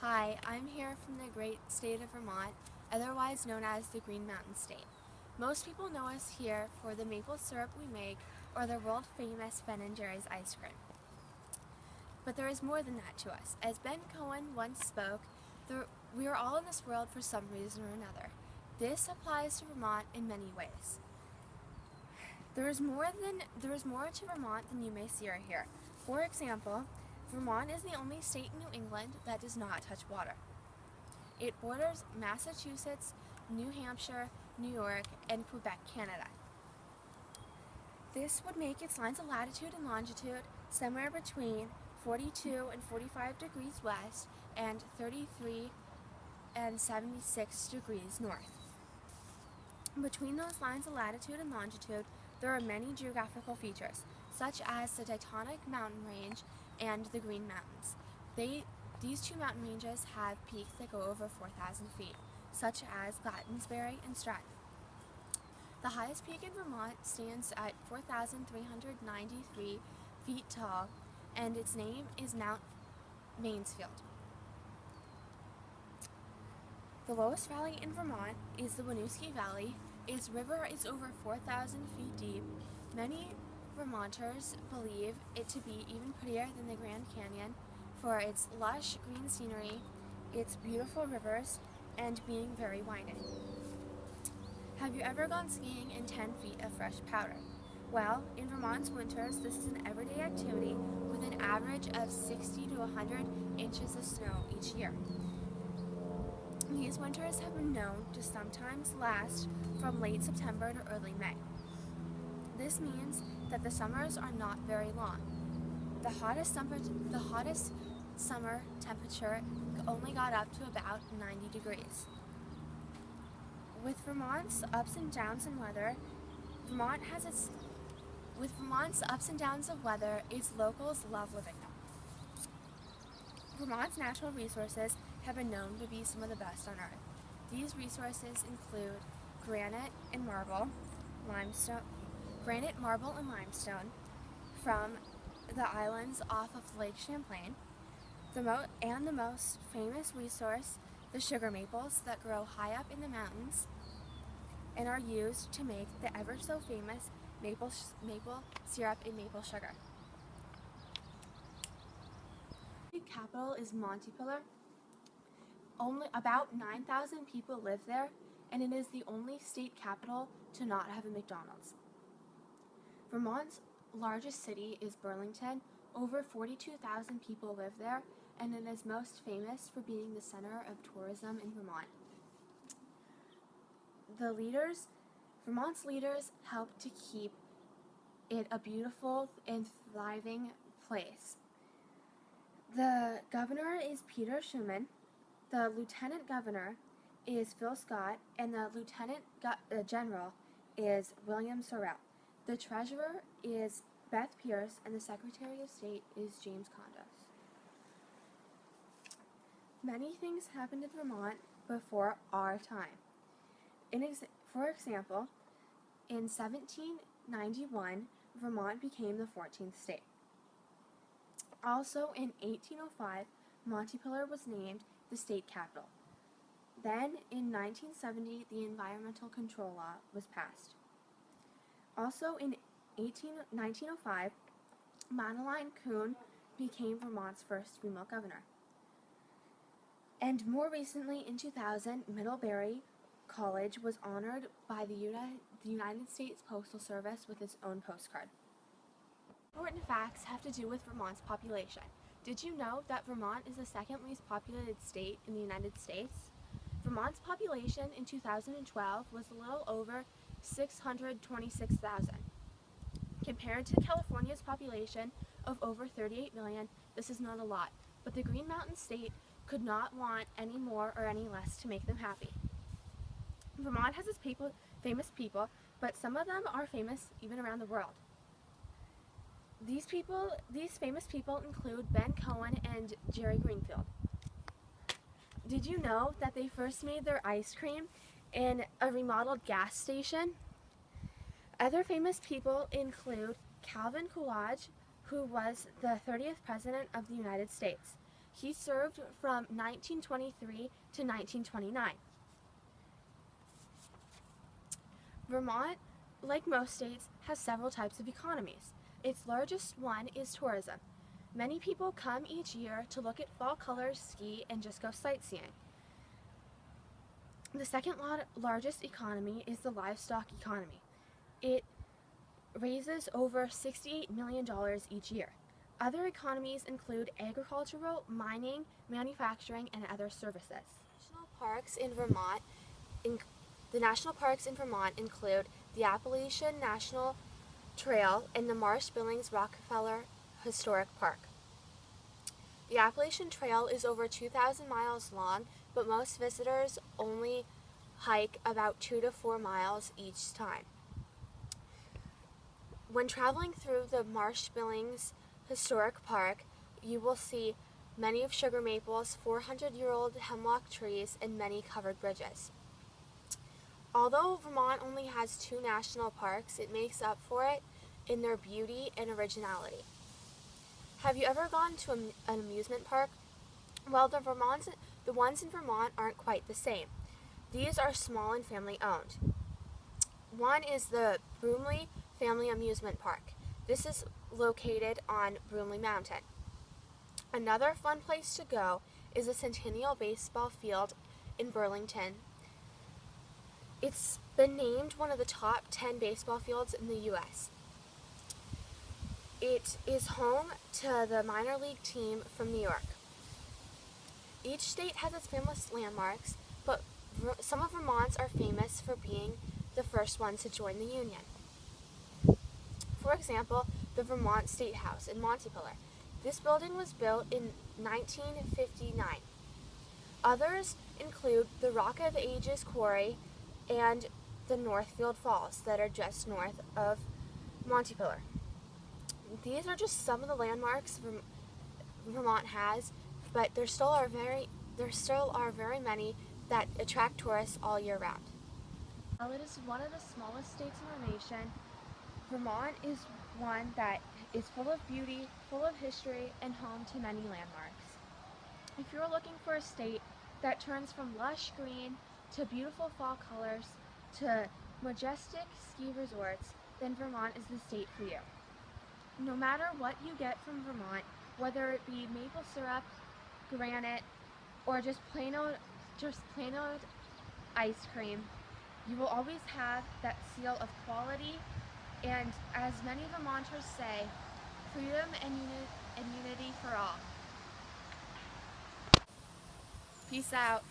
Hi, I'm here from the great state of Vermont, otherwise known as the Green Mountain State. Most people know us here for the maple syrup we make or the world famous Ben & Jerry's ice cream. But there is more than that to us. As Ben Cohen once spoke, we are all in this world for some reason or another. This applies to Vermont in many ways. There is more to Vermont than you may see or hear. For example, Vermont is the only state in New England that does not touch water. It borders Massachusetts, New Hampshire, New York, and Quebec, Canada. This would make its lines of latitude and longitude somewhere between 42 and 45 degrees west and 33 and 76 degrees north. Between those lines of latitude and longitude, there are many geographical features, such as the Teutonic Mountain Range and the Green Mountains. These two mountain ranges have peaks that go over 4,000 feet, such as Glastonbury and Stratton. The highest peak in Vermont stands at 4,393 feet tall, and its name is Mount Mansfield. The lowest valley in Vermont is the Winooski Valley. Its river is over 4,000 feet deep. Many Vermonters believe it to be even prettier than the Grand Canyon for its lush green scenery, its beautiful rivers, and being very winding. Have you ever gone skiing in 10 feet of fresh powder? Well, in Vermont's winters, this is an everyday activity with an average of 60 to 100 inches of snow each year. These winters have been known to sometimes last from late September to early May. This means that the summers are not very long. The hottest summer temperature only got up to about 90 degrees. With Vermont's ups and downs of weather, its locals love living there. Vermont's natural resources have been known to be some of the best on earth. These resources include granite, marble, and limestone from the islands off of Lake Champlain, the most famous resource, the sugar maples that grow high up in the mountains and are used to make the ever so famous maple syrup and maple sugar. The capital is Montpelier. Only about 9,000 people live there, and it is the only state capital to not have a McDonald's. Vermont's largest city is Burlington. Over 42,000 people live there, and it is most famous for being the center of tourism in Vermont. Vermont's leaders help to keep it a beautiful and thriving place. The governor is Peter Schumann, the lieutenant governor is Phil Scott, and the lieutenant general is William Sorrell. The treasurer is Beth Pierce, and the secretary of state is James Condos. Many things happened in Vermont before our time. For example, in 1791, Vermont became the 14th state. Also, in 1805, Montpelier was named the state capital. Then, in 1970, the Environmental Control Law was passed. Also, in 1905, Madeline Kuhn became Vermont's first female governor. And more recently, in 2000, Middlebury College was honored by the United States Postal Service with its own postcard. Important facts have to do with Vermont's population. Did you know that Vermont is the second least populated state in the United States? Vermont's population in 2012 was a little over 626,000. Compared to California's population of over 38 million, this is not a lot, but the Green Mountain State could not want any more or any less to make them happy. Vermont has its famous people, but some of them are famous even around the world. These famous people include Ben Cohen and Jerry Greenfield. Did you know that they first made their ice cream in a remodeled gas station? Other famous people include Calvin Coolidge, who was the 30th President of the United States. He served from 1923 to 1929. Vermont, like most states, has several types of economies. Its largest one is tourism. Many people come each year to look at fall colors, ski, and just go sightseeing. The second largest economy is the livestock economy. It raises over $68 million each year. Other economies include agricultural, mining, manufacturing, and other services. The national parks in Vermont include the Appalachian National Trail and the Marsh-Billings-Rockefeller Historic Park. The Appalachian Trail is over 2,000 miles long, but most visitors only hike about 2 to 4 miles each time. When traveling through the Marsh-Billings Historic Park, you will see many of sugar maples, 400-year-old hemlock trees, and many covered bridges. Although Vermont only has 2 national parks, it makes up for it in their beauty and originality. Have you ever gone to an amusement park? Well, the ones in Vermont aren't quite the same. These are small and family owned. One is the Broomley Family Amusement Park. This is located on Broomley Mountain. Another fun place to go is the Centennial Baseball Field in Burlington. It's been named one of the top 10 baseball fields in the U.S. It is home to the minor league team from New York. Each state has its famous landmarks, but some of Vermont's are famous for being the first ones to join the Union. For example, the Vermont State House in Montpelier. This building was built in 1959. Others include the Rock of Ages Quarry and the Northfield Falls that are just north of Montpelier. These are just some of the landmarks Vermont has, but there still are very many that attract tourists all year round. While it is one of the smallest states in our nation, Vermont is one that is full of beauty, full of history, and home to many landmarks. If you're looking for a state that turns from lush green to beautiful fall colors to majestic ski resorts, then Vermont is the state for you. No matter what you get from Vermont, whether it be maple syrup, granite, or just plain old ice cream, you will always have that seal of quality and, as many Vermonters say, freedom and unity for all. Peace out.